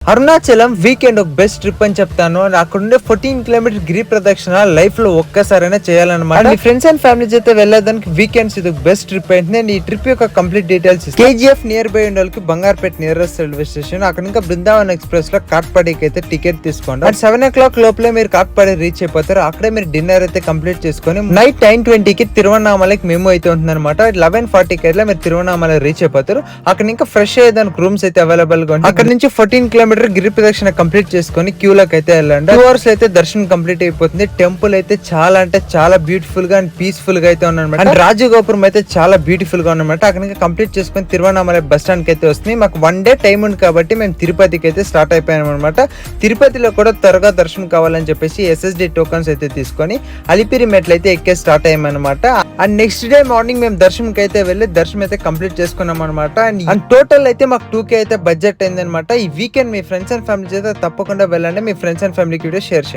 Arunachalam weekend ఒక best trip అని చెప్తాను. అక్కడ ఉండే 14 కిలోమీటర్ గిరి ప్రదక్షిణ లైఫ్ లో ఒక్కసారైనా చేయాలన్నమాట. మీ ఫ్రెండ్స్ అండ్ ఫ్యామిలీ అయితే వెళ్ళేదానికి వీకెండ్స్ ఇది బెస్ట్ ట్రిప్ అయితే. నేను ఈ ట్రిప్ యొక్క complete details KGF near by ఉండే వాళ్ళకి బంగార్పేట నియరెస్ట్ రైల్వే స్టేషన్, అక్కడ ఇంకా బృందావన్ ఎక్స్ప్రెస్ లో కాట్పాడికి అయితే టికెట్ తీసుకోండి. అండ్ 7 o'clock లోపలే మీరు కాట్పాడి రీచ్ అయిపోతారు. అక్కడే మీరు డిన్నర్ అయితే కంప్లీట్ చేసుకొని నైట్ 9:20కి తిరువన్నామలకి మేము అయితే ఉంటుంది అనమాట. 11:40కి అయితే మీరు తిరువన్నామల రీచ్ అయిపోతారు. అక్కడ ఇంకా ఫ్రెష్ అయ్యేదానికి రూమ్స్ అయితే అవైలబుల్ గా ఉంటాయి. అక్కడ నుంచి 14 కిలోమీటర్ గిరి ప్రదక్షిణ కంప్లీట్ చేసుకొని క్యూలోకి అయితే వెళ్ళండి. 2 hours అయితే దర్శనం కంప్లీట్ అయిపోతుంది. టెంపుల్ అయితే చాలా అంటే చాలా బ్యూటిఫుల్ గా అండ్ పీస్ఫుల్ గా అయితే ఉన్నమాట. అండ్ రాజగోపురం అయితే చాలా బ్యూటిఫుల్ గా ఉన్నమాట. అక్కడ ఇంకా కంప్లీట్ చేసుకొని తిరువన్నామలై బస్ స్టాండ్ కి అయితే వస్తుంది. మాకు 1 day టైం ఉంది కాబట్టి మేము తిరుపతికి అయితే స్టార్ట్ అయిపోయాం అనమాట. తిరుపతిలో కూడా త్వరగా దర్శనం కావాలని చెప్పేసి SSD టోకన్స్ అయితే తీసుకొని అలిపిరి మెట్లు అయితే ఎక్కే స్టార్ట్ అయ్యామన్నమాట. అండ్ నెక్స్ట్ డే మార్నింగ్ మేము దర్శనంకి అయితే వెళ్ళి దర్శనం అయితే కంప్లీట్ చేసుకున్నాం అనమాట. అండ్ టోటల్ అయితే మాకు 2K అయితే బడ్జెట్ అయింది అనమాట. ఈ weekend me friends and family అయితే తప్పకుండా వెళ్ళండి. మీ ఫ్రెండ్స్ అండ్ ఫ్యామిలీకి వీడియో షేర్ చేయండి.